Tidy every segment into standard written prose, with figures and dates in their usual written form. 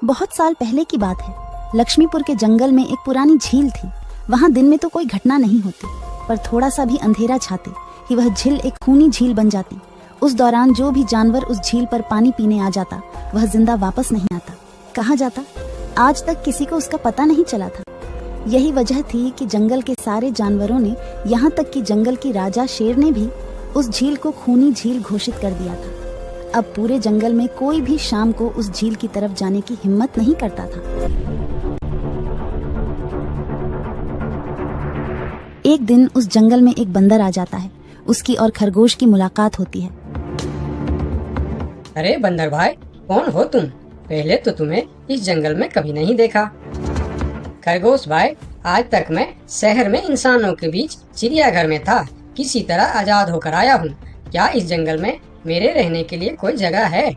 बहुत साल पहले की बात है। लक्ष्मीपुर के जंगल में एक पुरानी झील थी। वहाँ दिन में तो कोई घटना नहीं होती, पर थोड़ा सा भी अंधेरा छाते ही वह झील एक खूनी झील बन जाती। उस दौरान जो भी जानवर उस झील पर पानी पीने आ जाता वह जिंदा वापस नहीं आता। कहाँ जाता आज तक किसी को उसका पता नहीं चला था। यही वजह थी कि जंगल के सारे जानवरों ने, यहाँ तक कि जंगल की राजा शेर ने भी उस झील को खूनी झील घोषित कर दिया था। अब पूरे जंगल में कोई भी शाम को उस झील की तरफ जाने की हिम्मत नहीं करता था। एक दिन उस जंगल में एक बंदर आ जाता है। उसकी और खरगोश की मुलाकात होती है। अरे बंदर भाई, कौन हो तुम? पहले तो तुम्हें इस जंगल में कभी नहीं देखा। खरगोश भाई, आज तक मैं शहर में इंसानों के बीच चिड़ियाघर में था, किसी तरह आजाद होकर आया हूँ। क्या इस जंगल में मेरे रहने के लिए कोई जगह है?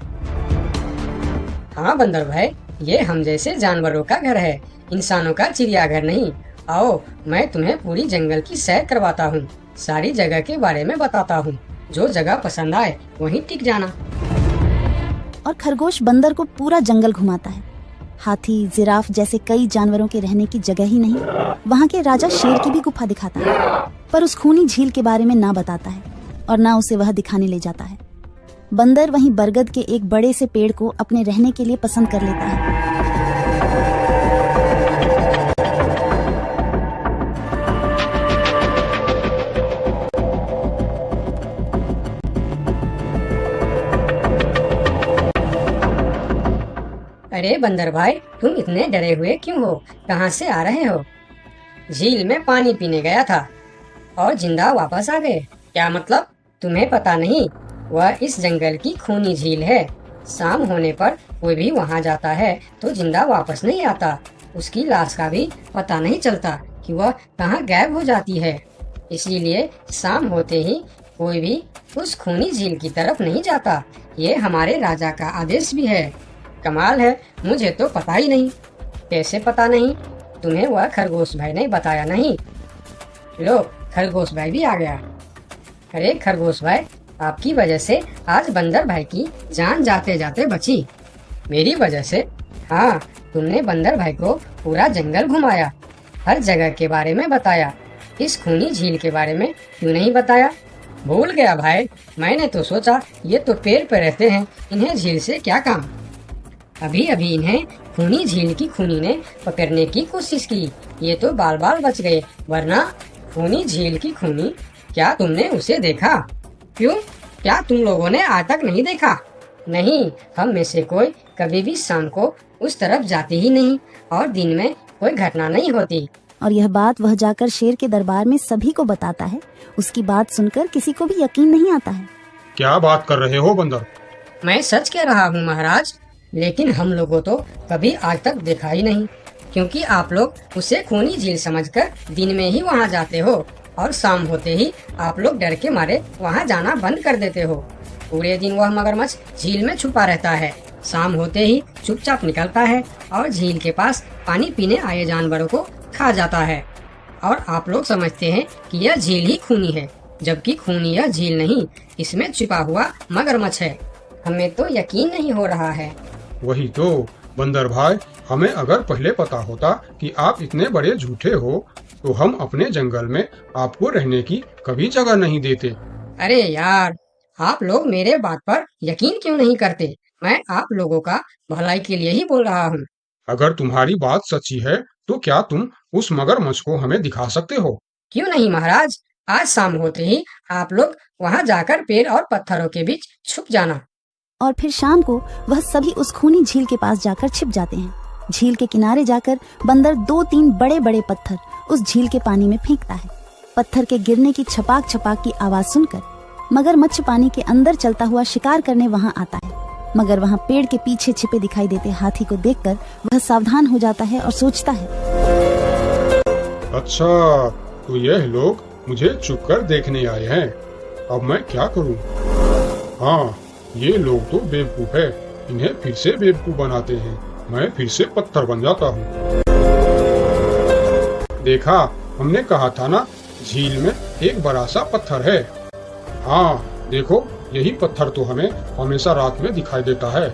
हाँ बंदर भाई, ये हम जैसे जानवरों का घर है, इंसानों का चिड़ियाघर नहीं। आओ, मैं तुम्हें पूरी जंगल की सैर करवाता हूँ, सारी जगह के बारे में बताता हूँ। जो जगह पसंद आए वहीं टिक जाना। और खरगोश बंदर को पूरा जंगल घुमाता है। हाथी, जिराफ जैसे कई जानवरों के रहने की जगह ही नहीं, वहाँ के राजा शेर की भी गुफा दिखाता है, पर उस खूनी झील के बारे में ना बताता है और ना उसे वह दिखाने ले जाता है। बंदर वहीं बरगद के एक बड़े से पेड़ को अपने रहने के लिए पसंद कर लेता है। अरे बंदर भाई, तुम इतने डरे हुए क्यों हो? कहाँ से आ रहे हो? झील में पानी पीने गया था और जिंदा वापस आ गए। क्या मतलब, तुम्हें पता नहीं? वह इस जंगल की खूनी झील है। शाम होने पर कोई भी वहाँ जाता है तो जिंदा वापस नहीं आता। उसकी लाश का भी पता नहीं चलता कि वह कहाँ गायब हो जाती है। इसीलिए शाम होते ही कोई भी उस खूनी झील की तरफ नहीं जाता। ये हमारे राजा का आदेश भी है। कमाल है, मुझे तो पता ही नहीं। कैसे पता नहीं? तुम्हें वह खरगोश भाई ने बताया नहीं? लो, खरगोश भाई भी आ गया। अरे खरगोश भाई, आपकी वजह से आज बंदर भाई की जान जाते जाते बची। मेरी वजह से? हाँ, तुमने बंदर भाई को पूरा जंगल घुमाया, हर जगह के बारे में बताया। इस खूनी झील के बारे में क्यों नहीं बताया? भूल गया भाई, मैंने तो सोचा ये तो पेड़ पे रहते हैं, इन्हें झील से क्या काम। अभी अभी इन्हें खूनी झील की खूनी ने पकड़ने की कोशिश की, ये तो बाल बाल बच गए, वरना खूनी झील की खूनी, क्या तुमने उसे देखा? क्यों, क्या तुम लोगों ने आज तक नहीं देखा? नहीं, हम में से कोई कभी भी शाम को उस तरफ जाती ही नहीं और दिन में कोई घटना नहीं होती। और यह बात वह जाकर शेर के दरबार में सभी को बताता है। उसकी बात सुनकर किसी को भी यकीन नहीं आता है। क्या बात कर रहे हो बंदर? मैं सच कह रहा हूँ महाराज, लेकिन हम लोगों तो कभी आज तक देखा ही नहीं, क्योंकि आप लोग उसे खूनी झील समझकर दिन में ही वहाँ जाते हो और शाम होते ही आप लोग डर के मारे वहाँ जाना बंद कर देते हो। पूरे दिन वह मगरमच्छ झील में छुपा रहता है, शाम होते ही चुपचाप निकलता है और झील के पास पानी पीने आए जानवरों को खा जाता है। और आप लोग समझते हैं कि यह झील ही खूनी है, जबकि खूनी यह झील नहीं, इसमें छुपा हुआ मगरमच्छ है। हमें तो यकीन नहीं हो रहा है। वही तो बंदर भाई, हमें अगर पहले पता होता कि आप इतने बड़े झूठे हो तो हम अपने जंगल में आपको रहने की कभी जगह नहीं देते। अरे यार, आप लोग मेरे बात पर यकीन क्यों नहीं करते? मैं आप लोगों का भलाई के लिए ही बोल रहा हूँ। अगर तुम्हारी बात सच्ची है तो क्या तुम उस मगरमच्छ को हमें दिखा सकते हो? क्यों नहीं महाराज, आज शाम होते ही आप लोग वहाँ जाकर पेड़ और पत्थरों के बीच छुप जाना। और फिर शाम को वह सभी उस खूनी झील के पास जाकर छिप जाते हैं। झील के किनारे जाकर बंदर 2-3 बड़े बड़े पत्थर उस झील के पानी में फेंकता है। पत्थर के गिरने की छपाक छपाक की आवाज सुनकर मगरमच्छ पानी के अंदर चलता हुआ शिकार करने वहाँ आता है। मगर वहाँ पेड़ के पीछे छिपे दिखाई देते हाथी को देखकर वह सावधान हो जाता है और सोचता है, अच्छा, तो यह लोग मुझे छुप कर देखने आए हैं, अब मैं क्या करूँ? हाँ, ये लोग तो बेवकूफ है, इन्हें फिर से बेवकूफ बनाते हैं। मैं फिर से पत्थर बन जाता हूँ। देखा, हमने कहा था ना, झील में एक बड़ा सा पत्थर है। हाँ देखो, यही पत्थर तो हमें हमेशा रात में दिखाई देता है।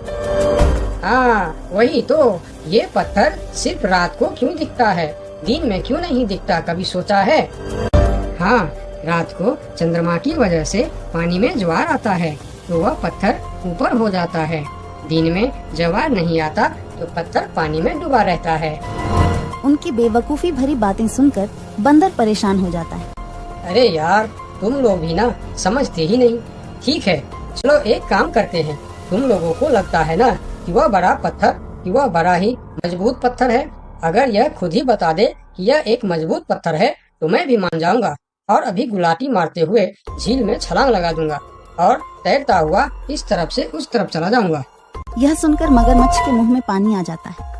हाँ वही तो, ये पत्थर सिर्फ रात को क्यों दिखता है, दिन में क्यों नहीं दिखता, कभी सोचा है? हाँ, रात को चंद्रमा की वजह से पानी में ज्वार आता है तो वह पत्थर ऊपर हो जाता है। दिन में ज्वार नहीं आता तो पत्थर पानी में डूबा रहता है। उनकी बेवकूफी भरी बातें सुनकर बंदर परेशान हो जाता है। अरे यार, तुम लोग भी ना समझते ही नहीं। ठीक है, चलो एक काम करते हैं। तुम लोगों को लगता है ना कि वह बड़ा पत्थर, कि वह बड़ा ही मजबूत पत्थर है। अगर यह खुद ही बता दे कि यह एक मजबूत पत्थर है तो मैं भी मान जाऊंगा और अभी गुलाटी मारते हुए झील में छलांग लगा दूंगा और तैरता हुआ इस तरफ से उस तरफ चला जाऊंगा। यह सुनकर मगरमच्छ के मुंह में पानी आ जाता है।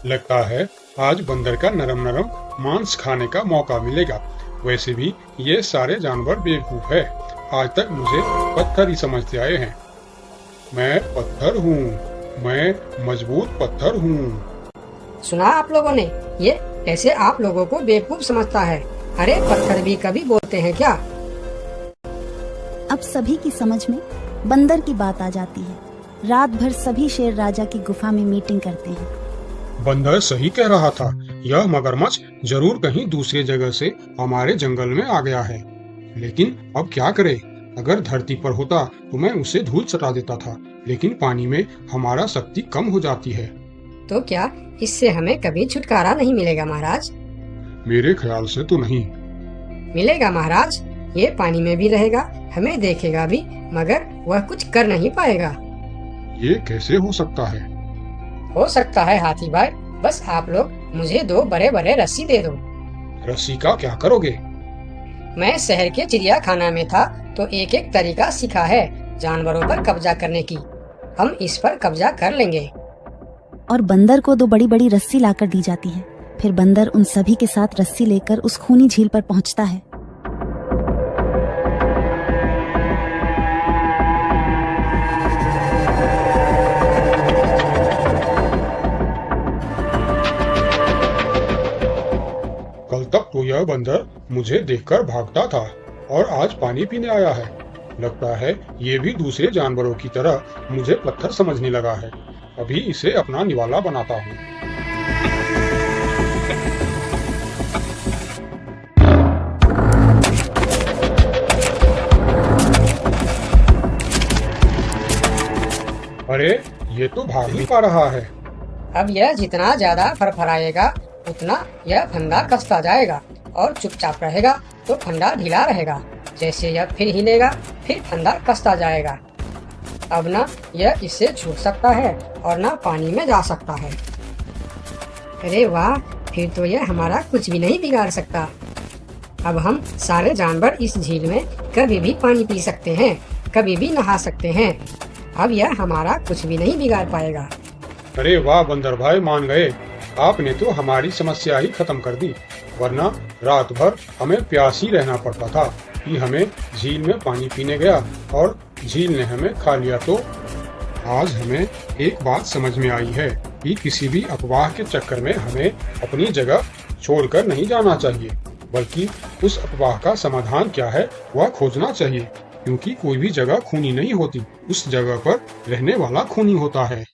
लगता है आज बंदर का नरम नरम मांस खाने का मौका मिलेगा। वैसे भी ये सारे जानवर बेवकूफ है, आज तक मुझे पत्थर ही समझते आए हैं। मैं पत्थर हूँ, मैं मजबूत पत्थर हूँ। सुना आप लोगों ने, ये कैसे आप लोगों को बेवकूफ समझता है? अरे पत्थर भी कभी बोलते हैं क्या? अब सभी की समझ में बंदर की बात आ जाती है। रात भर सभी शेर राजा की गुफा में मीटिंग करते हैं। बंदर सही कह रहा था, यह मगरमच्छ जरूर कहीं दूसरी जगह से हमारे जंगल में आ गया है। लेकिन अब क्या करे? अगर धरती पर होता तो मैं उसे धूल चटा देता था, लेकिन पानी में हमारा शक्ति कम हो जाती है। तो क्या इससे हमें कभी छुटकारा नहीं मिलेगा महाराज? मेरे ख्याल से तो नहीं। मिलेगा महाराज, ये पानी में भी रहेगा, हमें देखेगा भी, मगर वह कुछ कर नहीं पाएगा। ये कैसे हो सकता है? हो सकता है हाथी भाई, बस आप लोग मुझे 2 बड़े बड़े रस्सी दे दो। रस्सी का क्या करोगे? मैं शहर के चिड़ियाखाना में था तो एक एक तरीका सीखा है जानवरों पर कब्जा करने की। हम इस पर कब्जा कर लेंगे। और बंदर को 2 बड़ी बड़ी रस्सी लाकर दी जाती है। फिर बंदर उन सभी के साथ रस्सी लेकर उस खूनी झील पर पहुंचता है। कल तक तो यह बंदर मुझे देखकर भागता था और आज पानी पीने आया है। लगता है ये भी दूसरे जानवरों की तरह मुझे पत्थर समझने लगा है। अभी इसे अपना निवाला बनाता हूँ। अरे ये तो भाग नहीं पा रहा है। अब यह जितना ज्यादा फरफराएगा उतना यह फंदा कसता जाएगा और चुपचाप रहेगा तो फंदा ढीला रहेगा। जैसे यह फिर हिलेगा फिर फंदा कसता जाएगा। अब ना यह इससे छूट सकता है और ना पानी में जा सकता है। अरे वाह, फिर तो यह हमारा कुछ भी नहीं बिगाड़ सकता। अब हम सारे जानवर इस झील में कभी भी पानी पी सकते हैं, कभी भी नहा सकते हैं। अब यह हमारा कुछ भी नहीं बिगाड़ पाएगा। अरे वाह बंदर भाई, मान गए। आपने तो हमारी समस्या ही खत्म कर दी, वरना रात भर हमें प्यास ही रहना पड़ता था कि हमें झील में पानी पीने गया और झील ने हमें खा लिया। तो आज हमें एक बात समझ में आई है कि किसी भी अफवाह के चक्कर में हमें अपनी जगह छोड़कर नहीं जाना चाहिए, बल्कि उस अफवाह का समाधान क्या है वह खोजना चाहिए, क्योंकि कोई भी जगह खूनी नहीं होती, उस जगह पर रहने वाला खूनी होता है।